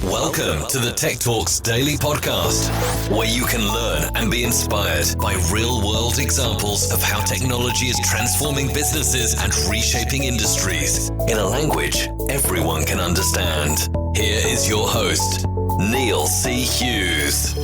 Welcome to the Tech Talks Daily Podcast, where you can learn and be inspired by real-world examples of how technology is transforming businesses and reshaping industries in a language everyone can understand. Here is your host, Neil C. Hughes.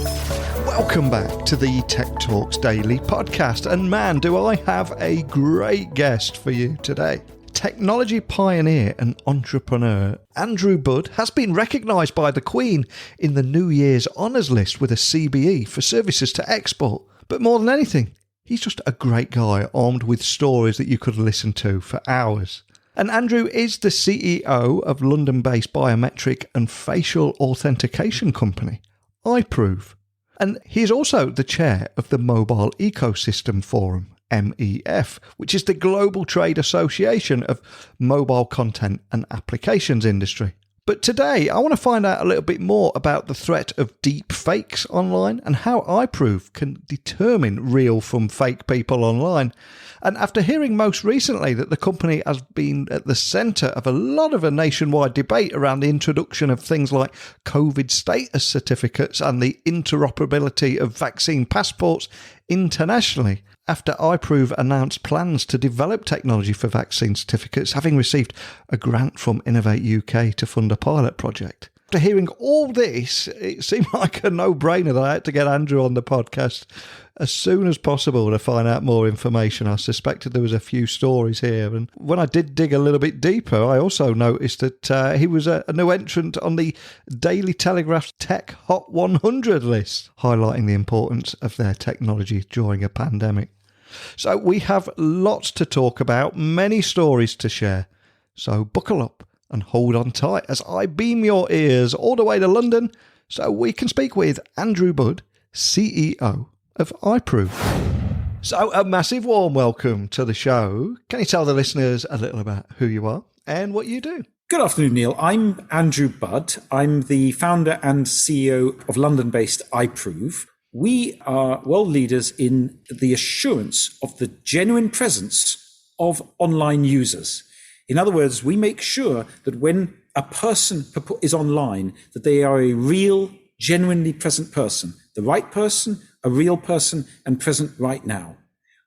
Welcome back to the Tech Talks Daily Podcast, and man, do I have a great guest for you today. Technology pioneer and entrepreneur Andrew Budd has been recognised by the Queen in the New Year's Honours List with a CBE for services to export. But more than anything, he's just a great guy armed with stories that you could listen to for hours. And Andrew is the CEO of London-based biometric and facial authentication company, iProov. And he is also the chair of the Mobile Ecosystem Forum, MEF, which is the global trade association of mobile content and applications industry. But today, I want to find out a little bit more about the threat of deep fakes online and how iProov can determine real from fake people online. And after hearing most recently that the company has been at the centre of a lot of a nationwide debate around the introduction of things like COVID status certificates and the interoperability of vaccine passports internationally, after iProov announced plans to develop technology for vaccine certificates, having received a grant from Innovate UK to fund a pilot project. After hearing all this, it seemed like a no-brainer that I had to get Andrew on the podcast as soon as possible to find out more information. I suspected there was a few stories here, and when I did dig a little bit deeper, I also noticed that he was a new entrant on the Daily Telegraph's Tech Hot 100 list, highlighting the importance of their technology during a pandemic. So we have lots to talk about, many stories to share. So buckle up and hold on tight as I beam your ears all the way to London so we can speak with Andrew Budd, CEO of iProov. So a massive warm welcome to the show. Can you tell the listeners a little about who you are and what you do? Good afternoon, Neil. I'm Andrew Budd. I'm the founder and CEO of London-based iProov. We are world leaders in the assurance of the genuine presence of online users. In other words, we make sure that when a person is online, that they are a real, genuinely present person, the right person, a real person, and present right now.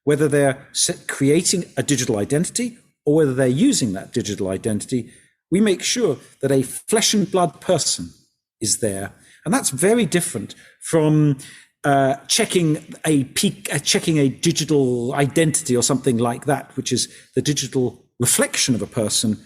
Whether they're creating a digital identity or whether they're using that digital identity, we make sure that a flesh and blood person is there. And that's very different from checking a digital identity or something like that, which is the digital reflection of a person.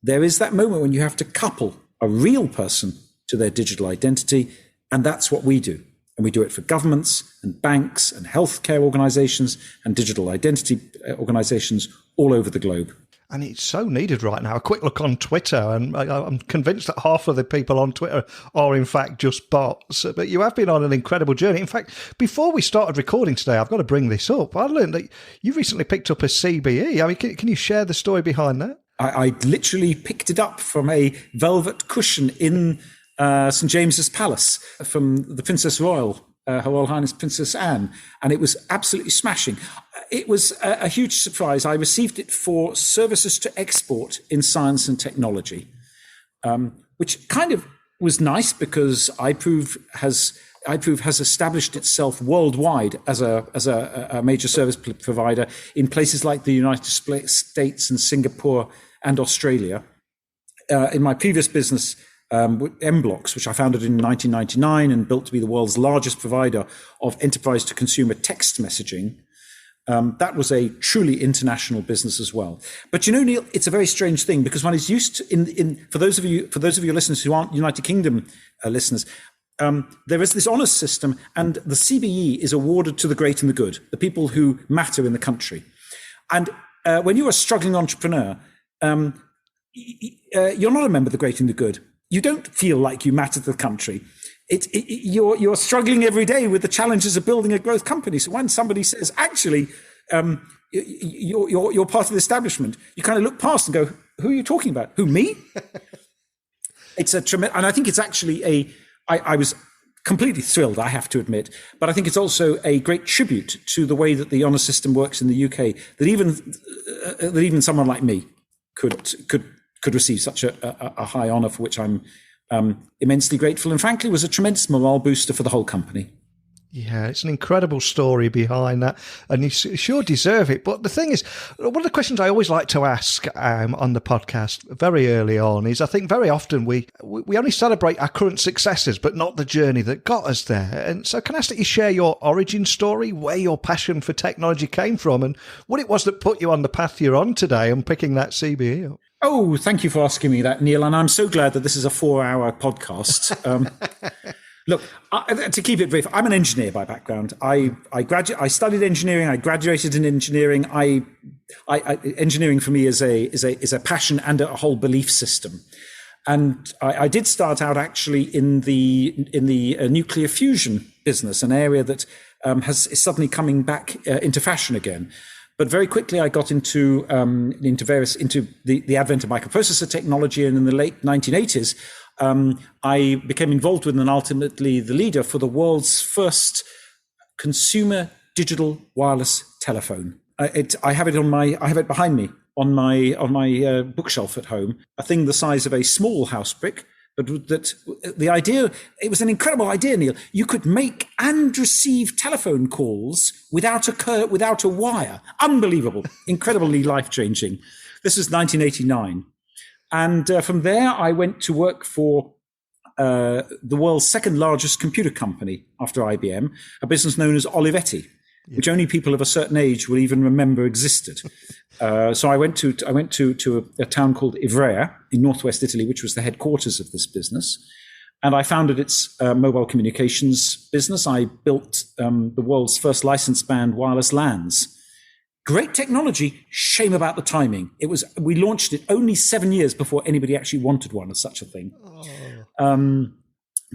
There is that moment when you have to couple a real person to their digital identity, and that's what we do. And we do it for governments and banks and healthcare organizations and digital identity organizations all over the globe. And it's so needed right now. A quick look on Twitter, and I'm convinced that half of the people on Twitter are in fact just bots. But you have been on an incredible journey. In fact, before we started recording today, I've got to bring this up. I learned that you recently picked up a CBE. I mean, can you share the story behind that? I literally picked it up from a velvet cushion in St. James's Palace from the Princess Royal, Her Royal Highness Princess Anne, and it was absolutely smashing. It was a huge surprise. I received it for services to export in science and technology, which kind of was nice because iProov has established itself worldwide as a major service provider in places like the United States and Singapore and Australia. In my previous business, Mblocks, which I founded in 1999 and built to be the world's largest provider of enterprise to consumer text messaging. That was a truly international business as well. But you know, Neil, it's a very strange thing because one is used to, for those of you listeners who aren't United Kingdom listeners, there is this honours system, and the CBE is awarded to the great and the good, the people who matter in the country. And when you're a struggling entrepreneur, you're not a member of the great and the good. You don't feel like you matter to the country. You're struggling every day with the challenges of building a growth company. So when somebody says, actually, you're part of the establishment, you kind of look past and go, who are you talking about? Who, me? It's a tremendous, and I think it's actually I was completely thrilled, I have to admit, but I think it's also a great tribute to the way that the honour system works in the UK, that even someone like me could receive such a high honour, for which I'm immensely grateful, and frankly was a tremendous morale booster for the whole company. Yeah, it's an incredible story behind that, and you sure deserve it. But the thing is, one of the questions I always like to ask on the podcast very early on is, I think very often we only celebrate our current successes, but not the journey that got us there. And so can I ask that you share your origin story, where your passion for technology came from, and what it was that put you on the path you're on today and picking that CBE up? Oh, thank you for asking me that, Neil. And I'm so glad that this is a 4-hour podcast. Look, to keep it brief, I'm an engineer by background. I studied engineering. I graduated in engineering. Engineering for me is a passion and a whole belief system. And I did start out actually in the nuclear fusion business, an area that is suddenly coming back into fashion again. But very quickly, I got into the advent of microprocessor technology, and in the late 1980s. I became involved with and ultimately the leader for the world's first consumer digital wireless telephone. I have it behind me on my bookshelf at home, a thing the size of a small house brick. But that the idea, it was an incredible idea, Neil. You could make and receive telephone calls without a wire. Unbelievable, incredibly life-changing. This is 1989. And from there, I went to work for the world's second largest computer company after IBM, a business known as Olivetti, which only people of a certain age will even remember existed. So I went to a town called Ivrea in northwest Italy, which was the headquarters of this business. And I founded its mobile communications business. I built the world's first licensed band wireless LANs. Great technology, shame about the timing. We launched it only 7 years before anybody actually wanted one of such a thing.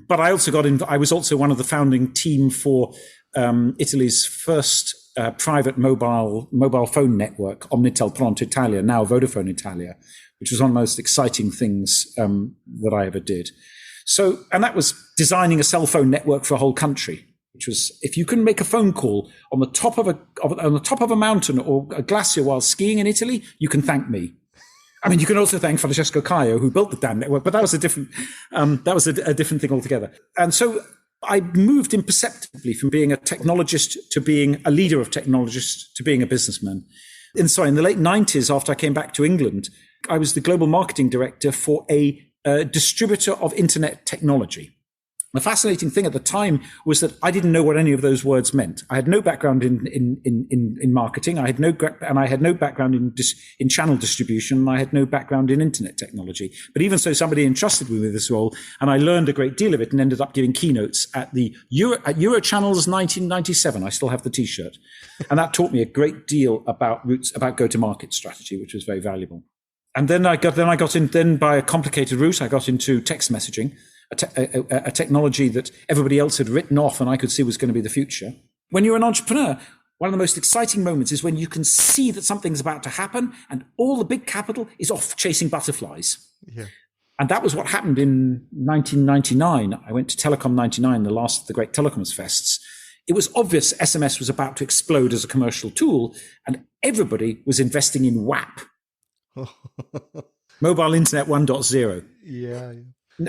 But I was also one of the founding team for Italy's first private mobile phone network, Omnitel Pronto Italia, now Vodafone Italia, which was one of the most exciting things that I ever did. So, and that was designing a cell phone network for a whole country. Which was, if you can make a phone call on the top of a mountain or a glacier while skiing in Italy, you can thank me. I mean, you can also thank Francesco Caio, who built the damn network, but that was a different thing altogether. And so I moved imperceptibly from being a technologist to being a leader of technologists to being a businessman. In the late 90s, after I came back to England, I was the global marketing director for a distributor of internet technology. The fascinating thing at the time was that I didn't know what any of those words meant. I had no background in marketing. I had no background in channel distribution. And I had no background in internet technology. But even so, somebody entrusted me with this role, and I learned a great deal of it and ended up giving keynotes at the Eurochannel's 1997. I still have the T-shirt, and that taught me a great deal about go-to-market strategy, which was very valuable. And then I got in by a complicated route. I got into text messaging. A technology that everybody else had written off and I could see was going to be the future. When you're an entrepreneur, one of the most exciting moments is when you can see that something's about to happen and all the big capital is off chasing butterflies. Yeah. And that was what happened in 1999. I went to Telecom 99, the last of the great telecoms fests. It was obvious SMS was about to explode as a commercial tool, and everybody was investing in WAP. Mobile Internet 1.0. Yeah.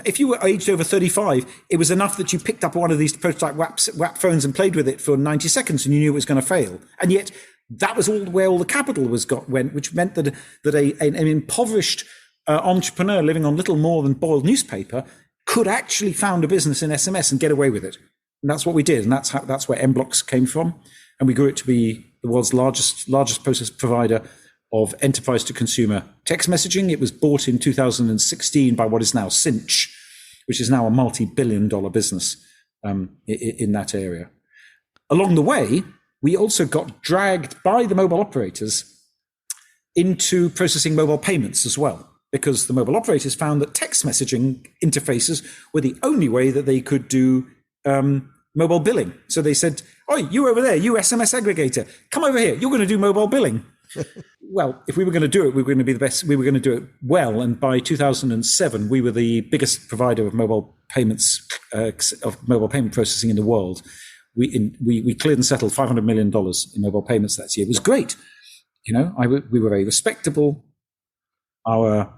If you were aged over 35, it was enough that you picked up one of these prototype WAP phones and played with it for 90 seconds and you knew it was going to fail. And yet that was where all the capital went, which meant that an impoverished entrepreneur living on little more than boiled newspaper could actually found a business in SMS and get away with it. And that's what we did. And that's where mBlocks came from. And we grew it to be the world's largest process provider of enterprise to consumer text messaging. It was bought in 2016 by what is now Cinch, which is now a multi-billion-dollar business in that area. Along the way, we also got dragged by the mobile operators into processing mobile payments as well, because the mobile operators found that text messaging interfaces were the only way that they could do mobile billing. So they said, "Oi, you over there, you SMS aggregator, come over here. You're going to do mobile billing." Well, if we were going to do it, we were going to be the best. We were going to do it well. And by 2007, we were the biggest provider of mobile payments, of mobile payment processing in the world. We cleared and settled $500 million in mobile payments that year. It was great. You know, we were very respectable. Our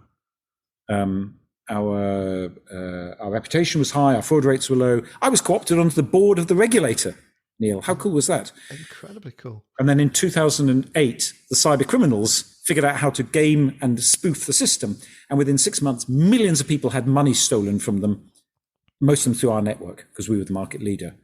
reputation was high, our fraud rates were low. I was co-opted onto the board of the regulator, Neil. How cool was that? Incredibly cool. And then in 2008, the cyber criminals figured out how to game and spoof the system. And within 6 months, millions of people had money stolen from them, most of them through our network, because we were the market leader.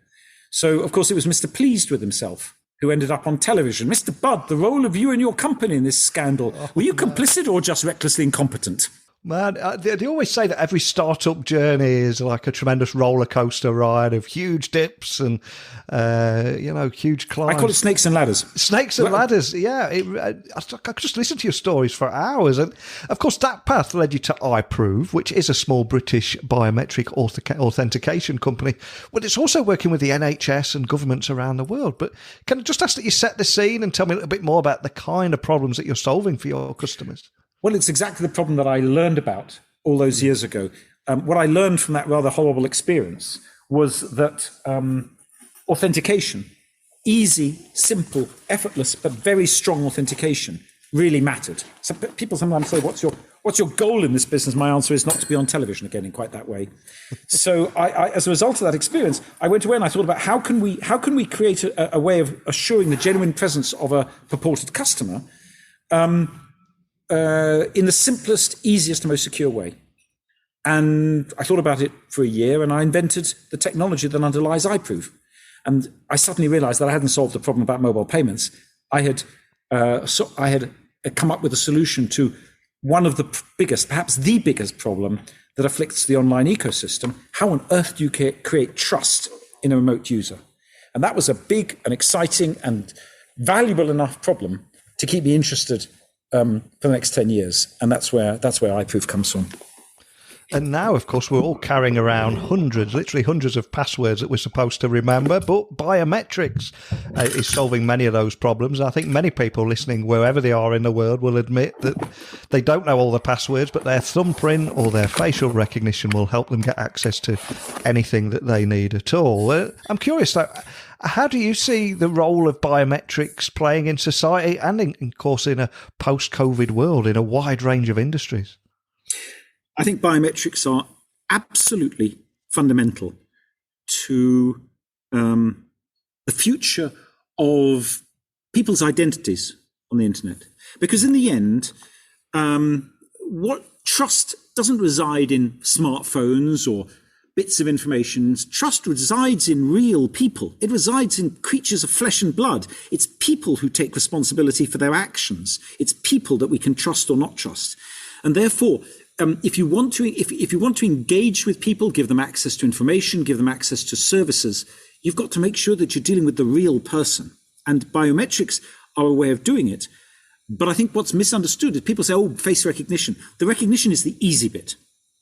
So, of course, it was Mr. Pleased with himself who ended up on television. Mr. Budd, the role of you and your company in this scandal, were you complicit or just recklessly incompetent? Man, they always say that every startup journey is like a tremendous roller coaster ride of huge dips and, huge climbs. I call it snakes and ladders. Snakes and ladders, yeah. I could just listen to your stories for hours. And, of course, that path led you to iProov, which is a small British biometric authentication company. But it's also working with the NHS and governments around the world. But can I just ask that you set the scene and tell me a little bit more about the kind of problems that you're solving for your customers? Well, it's exactly the problem that I learned about all those years ago. What I learned from that rather horrible experience was that authentication, easy, simple, effortless, but very strong authentication really mattered. So people sometimes say, what's your goal in this business? My answer is not to be on television again in quite that way. So I as a result of that experience, I went away and I thought about how can we create a way of assuring the genuine presence of a purported customer in the simplest, easiest, and most secure way. And I thought about it for a year, and I invented the technology that underlies iProov. And I suddenly realized that I hadn't solved the problem about mobile payments. I had come up with a solution to one of the biggest, perhaps the biggest problem that afflicts the online ecosystem. How on earth do you create trust in a remote user? And that was a big and exciting and valuable enough problem to keep me interested for the next 10 years. And that's where iProov comes from. And now, of course, we're all carrying around literally hundreds of passwords that we're supposed to remember. But biometrics is solving many of those problems. I think many people listening, wherever they are in the world, will admit that they don't know all the passwords, but their thumbprint or their facial recognition will help them get access to anything that they need at all. I'm curious, though, how do you see the role of biometrics playing in society and, of course, in a post-COVID world in a wide range of industries? I think biometrics are absolutely fundamental to the future of people's identities on the internet. Because in the end, what trust doesn't reside in smartphones or bits of information. Trust resides in real people. It resides in creatures of flesh and blood. It's people who take responsibility for their actions. It's people that we can trust or not trust. And therefore, if you want to engage with people, give them access to information, give them access to services, you've got to make sure that you're dealing with the real person. And biometrics are a way of doing it. But I think what's misunderstood is people say, oh, face recognition. The recognition is the easy bit.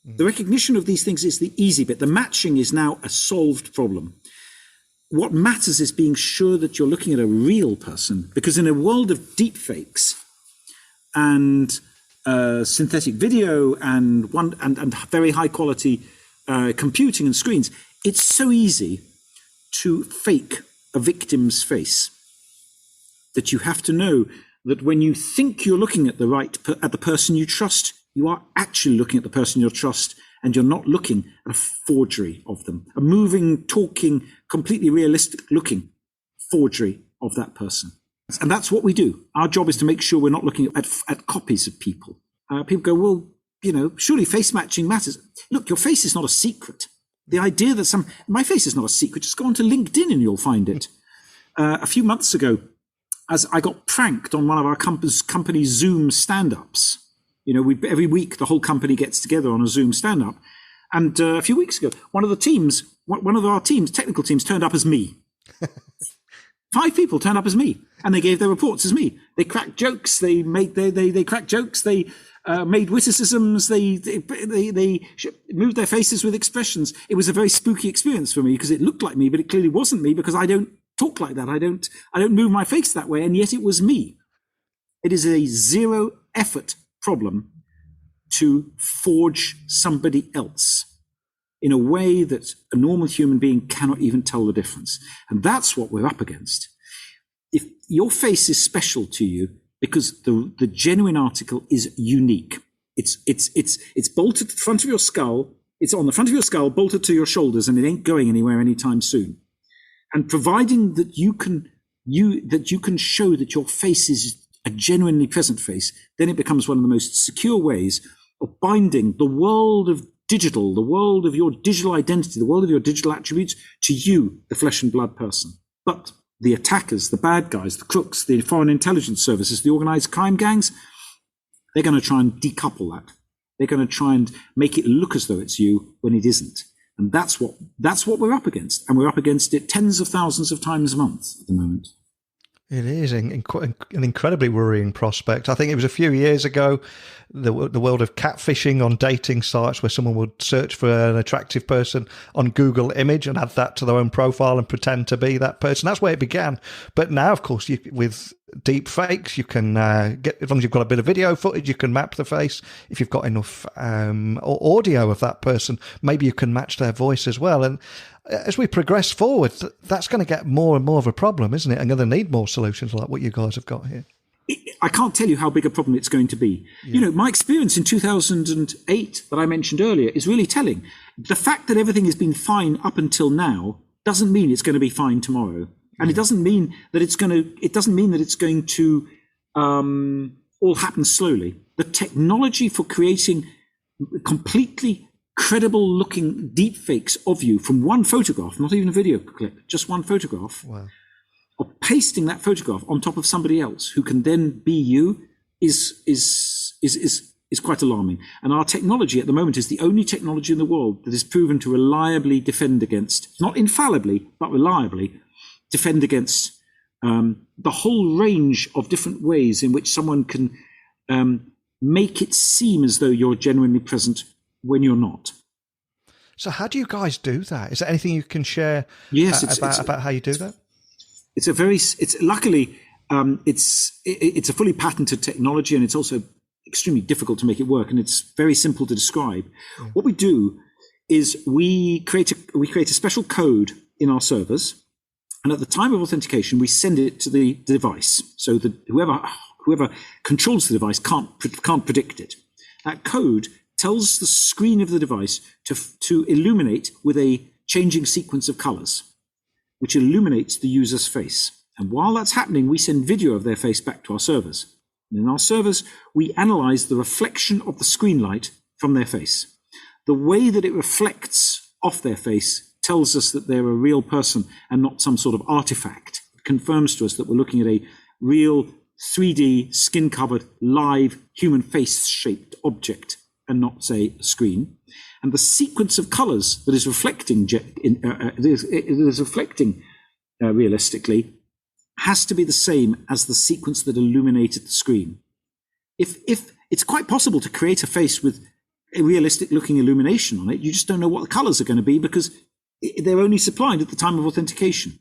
The recognition of these things is the easy bit. The matching is now a solved problem. What matters is being sure that you're looking at a real person, because in a world of deep fakes and synthetic video and very high quality computing and screens, it's so easy to fake a victim's face that you have to know that when you think you're looking at the person you trust, you are actually looking at the person you trust, and you're not looking at a forgery of them, a moving, talking, completely realistic looking forgery of that person. And that's what we do. Our job is to make sure we're not looking at copies of people. People go, well, surely face matching matters. Look, your face is not a secret. The idea that my face is not a secret, just go onto LinkedIn and you'll find it. A few months ago, as I got pranked on one of our company's Zoom stand-ups. Every week the whole company gets together on a Zoom stand-up. And a few weeks ago, one of our technical teams, turned up as me. 5 people turned up as me, and they gave their reports as me. They cracked jokes. They cracked jokes. They made witticisms. They moved their faces with expressions. It was a very spooky experience for me because it looked like me, but it clearly wasn't me because I don't talk like that. I don't move my face that way, and yet it was me. It is a zero effort problem to forge somebody else in a way that a normal human being cannot even tell the difference. And that's what we're up against. If your face is special to you because the genuine article is unique, it's bolted to the front of your skull, It's on the front of your skull, bolted to your shoulders, and it ain't going anywhere anytime soon. And providing that you can show that your face is a genuinely present face, then it becomes one of the most secure ways of binding the world of digital, the world of your digital identity, the world of your digital attributes to you, the flesh and blood person. But the attackers, the bad guys, the crooks, the foreign intelligence services, the organized crime gangs, they're going to try and decouple that. They're going to try and make it look as though it's you when it isn't. And that's what we're up against. And we're up against it tens of thousands of times a month at the moment. It is an incredibly worrying prospect. I think it was a few years ago, the world of catfishing on dating sites, where someone would search for an attractive person on Google Image and add that to their own profile and pretend to be that person. That's where it began. But now, of course, with deep fakes, you can get, as long as you've got a bit of video footage, you can map the face. If you've got enough audio of that person, maybe you can match their voice as well. And as we progress forward, that's going to get more and more of a problem, isn't it? And going to need more solutions like what you guys have got here. I can't tell you how big a problem it's going to be. Yeah. You know, my experience in 2008 that I mentioned earlier is really telling. The fact that everything has been fine up until now doesn't mean it's going to be fine tomorrow. And it doesn't mean that it's going to all happen slowly. The technology for creating completely credible looking deepfakes of you from one photograph, not even a video clip, just one photograph, wow, of pasting that photograph on top of somebody else who can then be you is quite alarming. And our technology at the moment is the only technology in the world that is proven to reliably defend against, not infallibly, but reliably defend against the whole range of different ways in which someone can make it seem as though you're genuinely present when you're not. So how do you guys do that? Is there anything you can share about how you do that? Luckily it's a fully patented technology, and it's also extremely difficult to make it work, and it's very simple to describe. Yeah. What we do is we create a special code in our servers, and at the time of authentication we send it to the device, so that whoever controls the device can't predict it. That code tells the screen of the device to illuminate with a changing sequence of colors, which illuminates the user's face. And while that's happening, we send video of their face back to our servers. And in our servers, we analyze the reflection of the screen light from their face. The way that it reflects off their face tells us that they're a real person and not some sort of artifact. It confirms to us that we're looking at a real 3D, skin-covered, live, human face-shaped object, and not, say, a screen. And the sequence of colors that is reflecting realistically has to be the same as the sequence that illuminated the screen. If it's quite possible to create a face with a realistic looking illumination on it, you just don't know what the colors are going to be because they're only supplied at the time of authentication.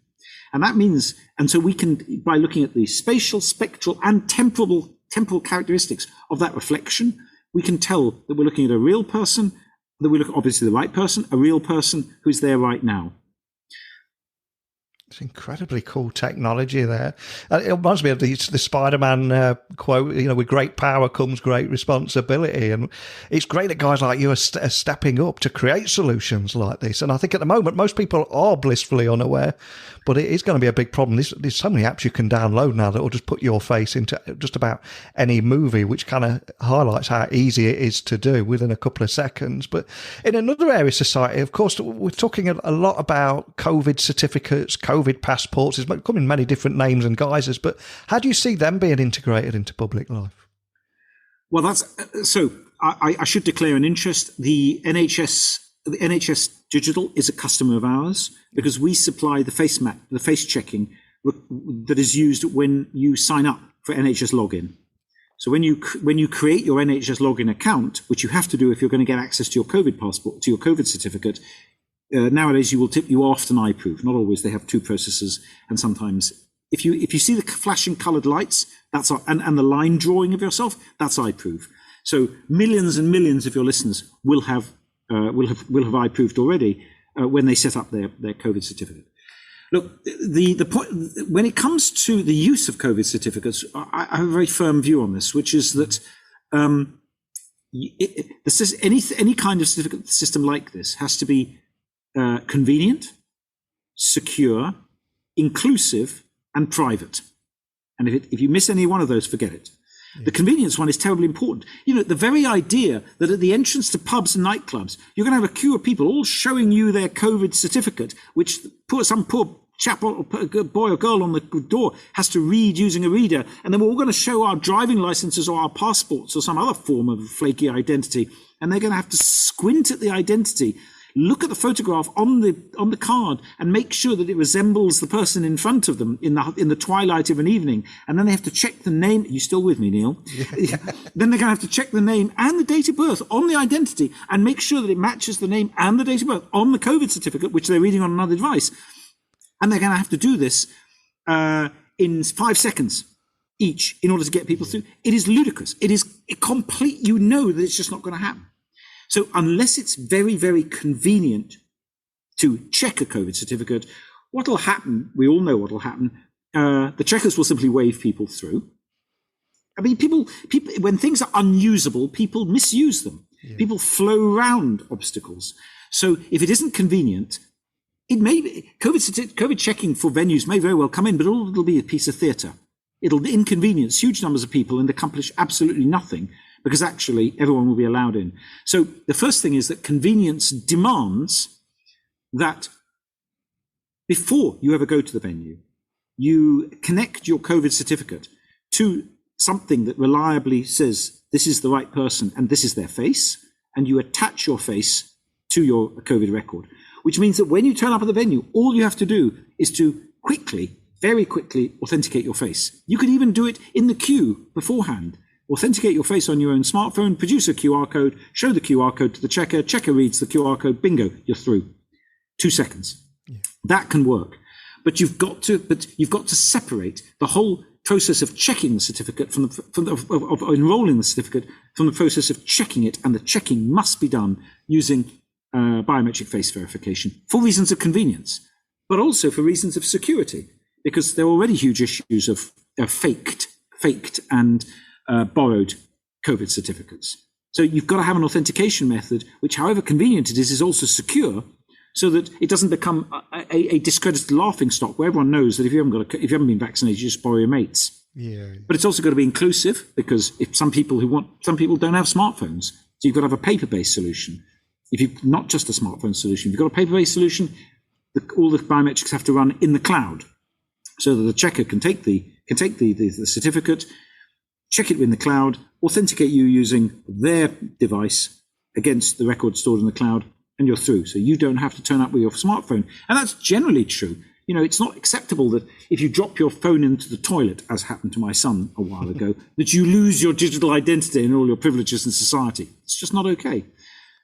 And that means, and so we can, by looking at the spatial, spectral, and temporal characteristics of that reflection, we can tell that we're looking at a real person, that we look obviously the right person, a real person who's there right now. It's incredibly cool technology there. It reminds me of the Spider-Man quote, you know, with great power comes great responsibility. And it's great that guys like you are stepping up to create solutions like this. And I think at the moment, most people are blissfully unaware, but it is going to be a big problem. There's so many apps you can download now that will just put your face into just about any movie, which kind of highlights how easy it is to do within a couple of seconds. But in another area of society, of course, we're talking a lot about COVID certificates, COVID passports. It's come in many different names and guises, but how do you see them being integrated into public life? Well, that's so. I should declare an interest. The NHS Digital is a customer of ours because we supply the face map, the face checking that is used when you sign up for NHS login. So when you create your NHS login account, which you have to do if you're going to get access to your COVID passport, to your COVID certificate. Nowadays, you will tip you off an iProov. Not always. They have two processes, and sometimes if you see the flashing coloured lights, that's and the line drawing of yourself, that's iProov. So millions and millions of your listeners will have iProoved already when they set up their COVID certificate. Look, the point when it comes to the use of COVID certificates, I have a very firm view on this, which is that any kind of certificate system like this has to be convenient, secure, inclusive, and private. And if you miss any one of those, forget it. Yeah. The convenience one is terribly important. The very idea that at the entrance to pubs and nightclubs, you're going to have a queue of people all showing you their COVID certificate, which some poor chap or boy or girl on the door has to read using a reader, and then we're all going to show our driving licenses or our passports or some other form of flaky identity, and they're going to have to squint at the identity, look at the photograph on the card, and make sure that it resembles the person in front of them in the twilight of an evening, and then they have to check the name. Are you still with me, Neil? Yeah. Then they're going to have to check the name and the date of birth on the identity and make sure that it matches the name and the date of birth on the COVID certificate, which they're reading on another device. And they're going to have to do this in 5 seconds each in order to get people through. It is ludicrous. It is complete. That it's just not going to happen. So unless it's very, very convenient to check a COVID certificate, what will happen, we all know what will happen, the checkers will simply wave people through. I mean, people, when things are unusable, people misuse them. Yeah. People flow around obstacles. So if it isn't convenient, it may be, COVID checking for venues may very well come in, but it'll be a piece of theatre. It'll inconvenience huge numbers of people and accomplish absolutely nothing, because actually everyone will be allowed in. So the first thing is that convenience demands that before you ever go to the venue, you connect your COVID certificate to something that reliably says this is the right person and this is their face, and you attach your face to your COVID record, which means that when you turn up at the venue, all you have to do is to very quickly authenticate your face. You could even do it in the queue beforehand. Authenticate your face on your own smartphone, produce a QR code, show the QR code to the checker reads the QR code, bingo, you're through. 2 seconds. Yeah. That can work. But you've got to separate the whole process of checking the certificate of enrolling the certificate from the process of checking it, and the checking must be done using biometric face verification for reasons of convenience, but also for reasons of security, because there are already huge issues of faked and borrowed COVID certificates. So you've got to have an authentication method which, however convenient it is also secure, so that it doesn't become a discredited laughingstock where everyone knows that if you haven't been vaccinated, you just borrow your mates. Yeah. But it's also got to be inclusive, because if some people don't have smartphones, so you've got to have a paper-based solution. If you've not just a smartphone solution, if you've got a paper-based solution, all the biometrics have to run in the cloud, so that the checker can take the certificate, check it in the cloud, authenticate you using their device against the record stored in the cloud, and you're through. So you don't have to turn up with your smartphone. And that's generally true. It's not acceptable that if you drop your phone into the toilet, as happened to my son a while ago, that you lose your digital identity and all your privileges in society. It's just not okay.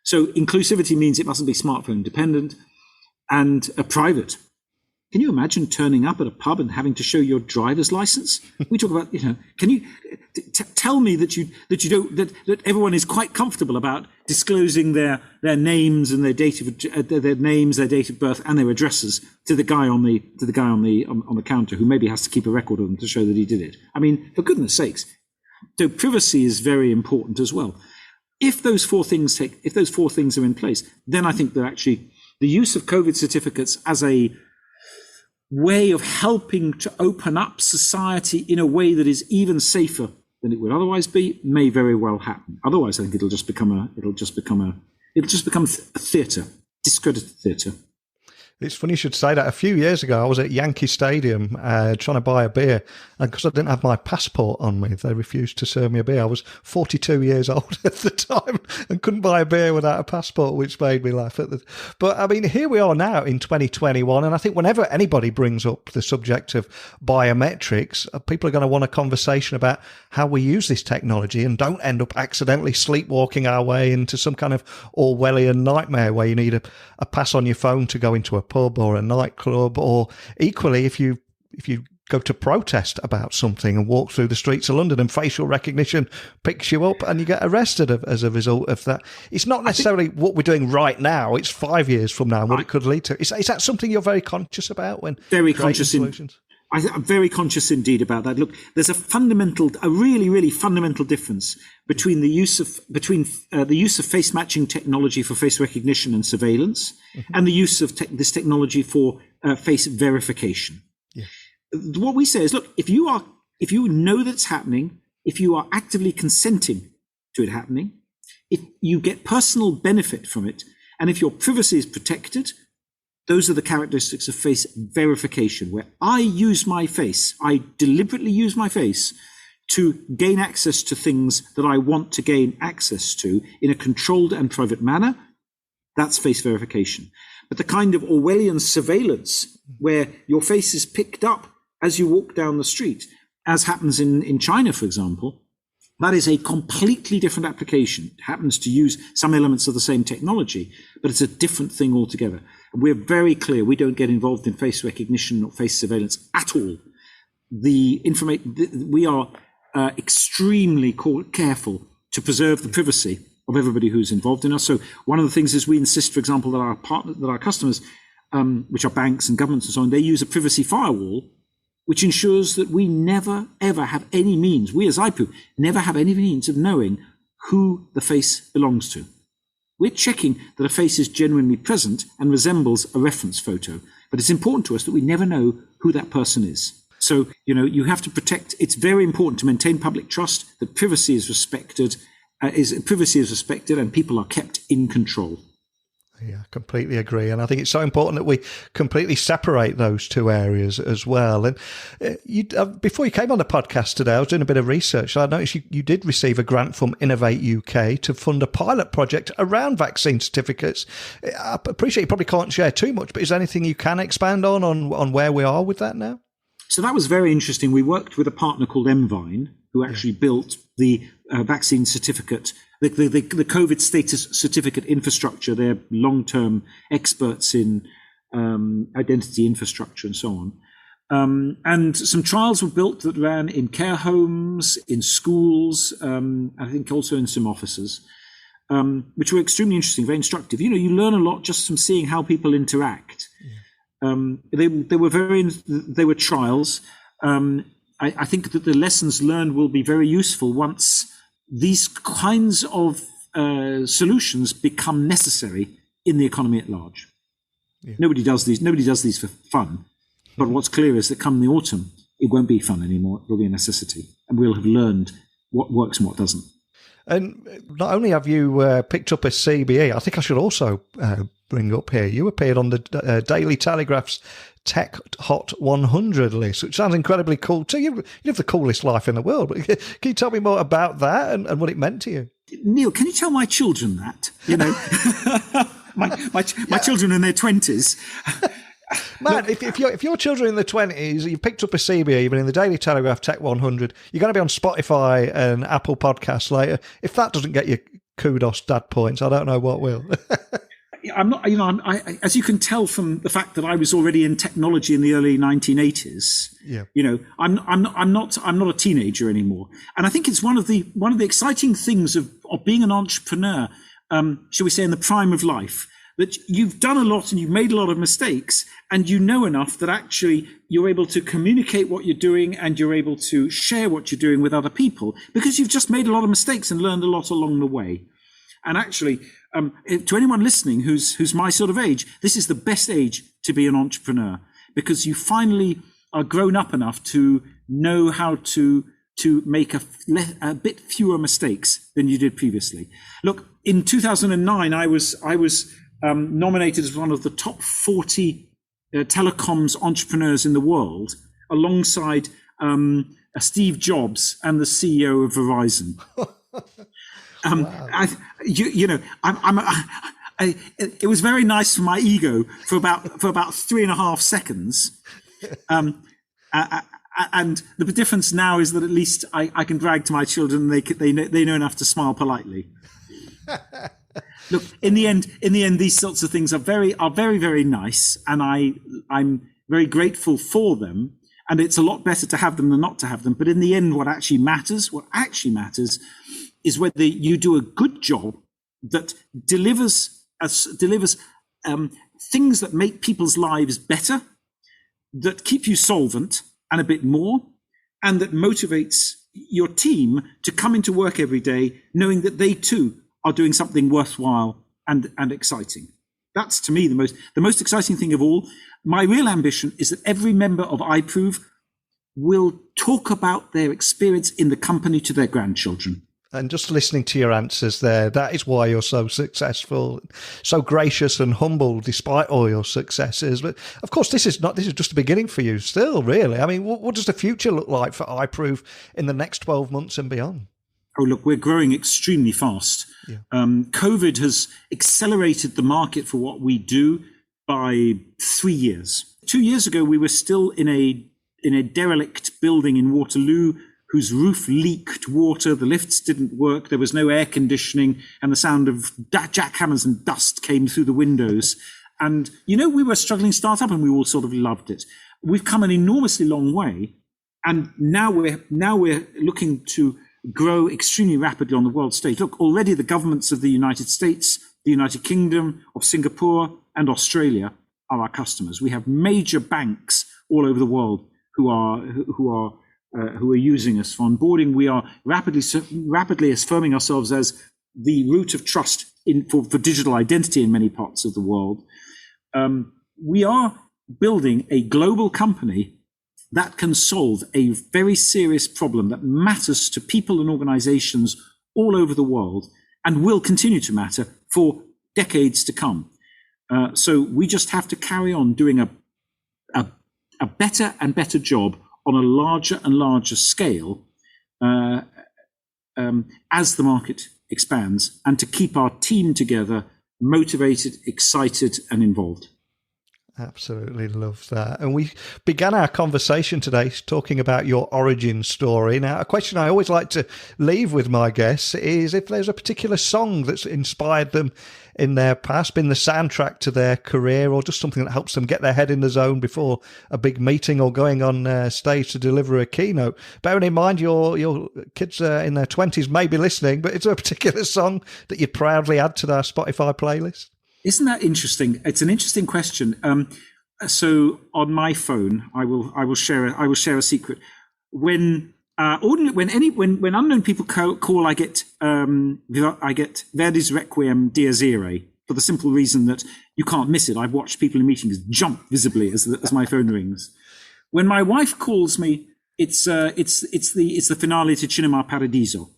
So inclusivity means it mustn't be smartphone dependent and private. Can you imagine turning up at a pub and having to show your driver's license? We talk about, can you tell me that everyone is quite comfortable about disclosing their names and their date of birth and their addresses to the guy on the counter, who maybe has to keep a record of them to show that he did it. I mean, for goodness sakes. So privacy is very important as well. If those four things are in place, then I think that actually the use of COVID certificates as a way of helping to open up society in a way that is even safer than it would otherwise be may very well happen. Otherwise, I think it'll just become a theatre, discredited theatre. It's funny you should say that. A few years ago, I was at Yankee Stadium trying to buy a beer, and because I didn't have my passport on me, they refused to serve me a beer. I was 42 years old at the time and couldn't buy a beer without a passport, which made me laugh. But I mean, here we are now in 2021, and I think whenever anybody brings up the subject of biometrics, people are going to want a conversation about how we use this technology and don't end up accidentally sleepwalking our way into some kind of Orwellian nightmare where you need a pass on your phone to go into a pub or a nightclub, or equally if you go to protest about something and walk through the streets of London and facial recognition picks you up and you get arrested as a result of that. It's not necessarily what we're doing right now, it's 5 years from now and what it could lead to. Is that something you're very conscious about when very conscious solutions? I'm very conscious indeed about that. Look, there's a really, really fundamental difference between the use of face matching technology for face recognition and surveillance, and the use of this technology for face verification. Yeah. What we say is, look, if you know that it's happening, if you are actively consenting to it happening, if you get personal benefit from it, and if your privacy is protected, those are the characteristics of face verification, where I deliberately use my face to gain access to things that I want to gain access to in a controlled and private manner. That's face verification. But the kind of Orwellian surveillance where your face is picked up as you walk down the street, as happens in China, for example, that is a completely different application. It happens to use some elements of the same technology, but it's a different thing altogether. And we're very clear we don't get involved in face recognition or face surveillance at all. We are extremely careful to preserve the privacy of everybody who's involved in us. So one of the things is we insist, for example, that our customers, which are banks and governments and so on, they use a privacy firewall, which ensures that we never, ever have any means, we as iProov, never have any means of knowing who the face belongs to. We're checking that a face is genuinely present and resembles a reference photo, but it's important to us that we never know who that person is. So, you have to protect, it's very important to maintain public trust, that privacy is respected, and people are kept in control. Yeah, I completely agree. And I think it's so important that we completely separate those two areas as well. And before you came on the podcast today, I was doing a bit of research. I noticed you did receive a grant from Innovate UK to fund a pilot project around vaccine certificates. I appreciate you probably can't share too much, but is there anything you can expand on where we are with that now? So that was very interesting. We worked with a partner called Mvine, who actually built the vaccine certificate, the COVID status certificate infrastructure. They're long-term experts in identity infrastructure and so on. And some trials were built that ran in care homes, in schools, I think also in some offices, which were extremely interesting, very instructive. You learn a lot just from seeing how people interact. They were trials. I think that the lessons learned will be very useful once these kinds of solutions become necessary in the economy at large. Yeah. Nobody does these for fun, but what's clear is that come the autumn, it won't be fun anymore. It will be a necessity, and we'll have learned what works and what doesn't. And not only have you picked up a CBE, I think I should also bring up here, you appeared on the Daily Telegraph's Tech Hot 100 list, which sounds incredibly cool too. You live the coolest life in the world. But can you tell me more about that and what it meant to you? Neil, can you tell my children that? My children in their 20s. Man, if your children in the 20s, you picked up a CBE, even in the Daily Telegraph Tech 100, you're going to be on Spotify and Apple Podcasts later. If that doesn't get you kudos dad points, I don't know what will. I'm not, as you can tell from the fact that I was already in technology in the early 1980s. Yeah. I'm not a teenager anymore, and I think it's one of the exciting things of being an entrepreneur, shall we say, in the prime of life, that you've done a lot and you've made a lot of mistakes, and you know enough that actually you're able to communicate what you're doing and you're able to share what you're doing with other people because you've just made a lot of mistakes and learned a lot along the way. And actually, to anyone listening who's my sort of age, this is the best age to be an entrepreneur, because you finally are grown up enough to know how to make a bit fewer mistakes than you did previously. Look, in 2009, I was nominated as one of the top 40 telecoms entrepreneurs in the world, alongside Steve Jobs and the CEO of Verizon. Wow. It was very nice for my ego for about 3.5 seconds. And the difference now is that at least I can brag to my children. They know enough to smile politely. Look, in the end, these sorts of things are very, very nice, and I'm very grateful for them. And it's a lot better to have them than not to have them. But in the end, what actually matters is whether you do a good job that delivers things that make people's lives better, that keep you solvent, and a bit more, and that motivates your team to come into work every day knowing that they too are doing something worthwhile and exciting. That's, to me, the most exciting thing of all. My real ambition is that every member of iProov will talk about their experience in the company to their grandchildren. And just listening to your answers there, that is why you're so successful, so gracious and humble despite all your successes. But of course, this is just the beginning for you still, really. I mean, what does the future look like for iProov in the next 12 months and beyond? Oh, look, we're growing extremely fast. Yeah. COVID has accelerated the market for what we do by 3 years. 2 years ago, we were still in a derelict building in Waterloo whose roof leaked water, the lifts didn't work, there was no air conditioning, and the sound of jackhammers and dust came through the windows. And, we were a struggling startup and we all sort of loved it. We've come an enormously long way, and now we're looking to grow extremely rapidly on the world stage. Look, already the governments of the United States, the United Kingdom, of Singapore and Australia are our customers. We have major banks all over the world who are using us for onboarding. We are rapidly affirming ourselves as the root of trust for digital identity in many parts of the world. We are building a global company that can solve a very serious problem that matters to people and organizations all over the world and will continue to matter for decades to come. So we just have to carry on doing a better and better job on a larger and larger scale as the market expands, and to keep our team together, motivated, excited, and involved. Absolutely love that. And we began our conversation today talking about your origin story. Now, a question I always like to leave with my guests is if there's a particular song that's inspired them in their past, been the soundtrack to their career, or just something that helps them get their head in the zone before a big meeting or going on stage to deliver a keynote. Bearing in mind your kids in their 20s may be listening, but is there a particular song that you'd proudly add to our Spotify playlist? Isn't that interesting? It's an interesting question. So on my phone, I will share a secret. When unknown people call, I get Verdi's Requiem Dies Irae, for the simple reason that you can't miss it. I've watched people in meetings jump visibly as my phone rings. When my wife calls me, it's the finale to Cinema Paradiso.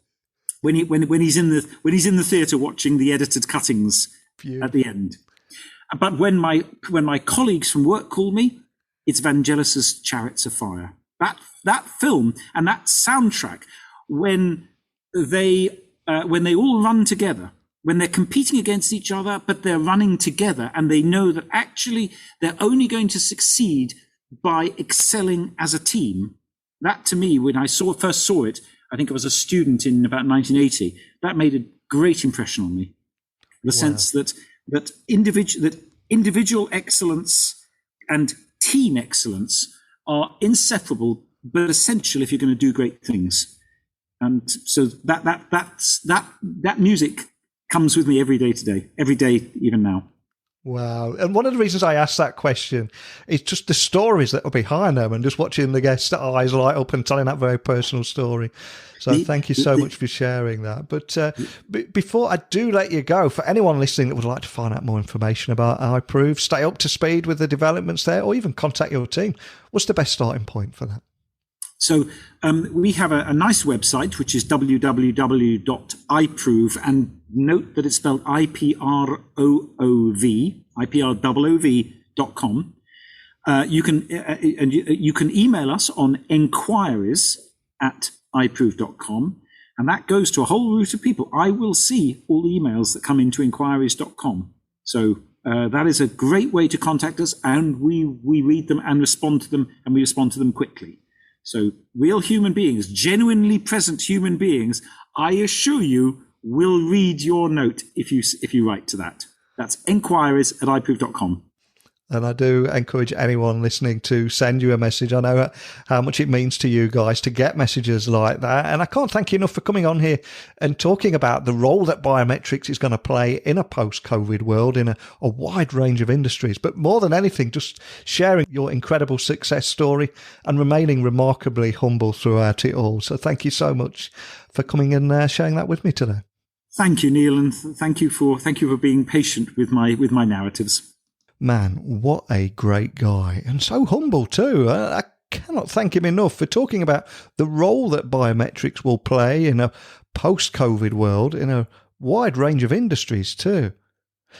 When he's in the theatre watching the edited cuttings at the end. But when my colleagues from work call me, it's Vangelis's Chariots of Fire. That film and that soundtrack, when they all run together, when they're competing against each other, but they're running together, and they know that actually they're only going to succeed by excelling as a team. That, to me, when I first saw it, I think I was a student in about 1980. That made a great impression on me. The sense that individual excellence and team excellence are inseparable, but essential if you're going to do great things. And so that music comes with me every day, even now. Wow. And one of the reasons I asked that question is just the stories that are behind them, and just watching the guest's eyes light up and telling that very personal story. So thank you so much for sharing that. But before I do let you go, for anyone listening that would like to find out more information about iProov, stay up to speed with the developments there, or even contact your team, what's the best starting point for that? So we have a nice website, which is www.iProov, and note that it's spelled iproov, iproov.com. You can email us on enquiries@iproov.com, and that goes to a whole route of people. I will see all the emails that come into enquiries.com. So that is a great way to contact us, and we read them and respond to them, and we respond to them quickly. So real human beings, genuinely present human beings, I assure you, will read your note if you write to that. That's enquiries@iproov.com. And I do encourage anyone listening to send you a message. I know how much it means to you guys to get messages like that. And I can't thank you enough for coming on here and talking about the role that biometrics is going to play in a post-COVID world in a wide range of industries. But more than anything, just sharing your incredible success story and remaining remarkably humble throughout it all. So thank you so much for coming and sharing that with me today. Thank you, Neil, and thank you for being patient with my narratives. Man, what a great guy, and so humble too. I cannot thank him enough for talking about the role that biometrics will play in a post-COVID world in a wide range of industries too,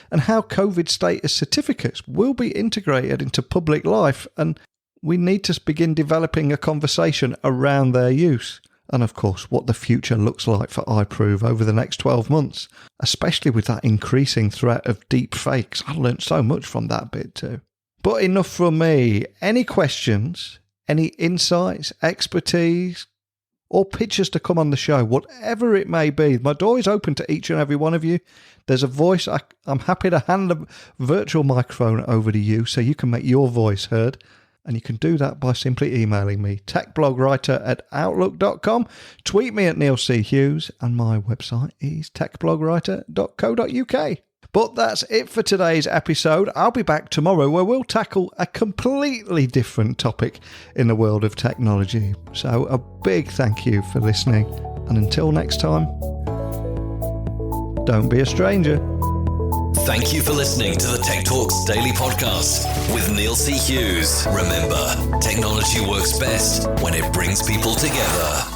and how COVID status certificates will be integrated into public life, and we need to begin developing a conversation around their use. And of course, what the future looks like for iProov over the next 12 months, especially with that increasing threat of deep fakes. I learned so much from that bit too. But enough from me. Any questions, any insights, expertise, or pitches to come on the show, whatever it may be, my door is open to each and every one of you. There's a voice. I'm happy to hand the virtual microphone over to you so you can make your voice heard. And you can do that by simply emailing me, techblogwriter@outlook.com, tweet me at Neil C. Hughes, and my website is techblogwriter.co.uk. But that's it for today's episode. I'll be back tomorrow where we'll tackle a completely different topic in the world of technology. So a big thank you for listening. And until next time, don't be a stranger. Thank you for listening to the Tech Talks Daily Podcast with Neil C. Hughes. Remember, technology works best when it brings people together.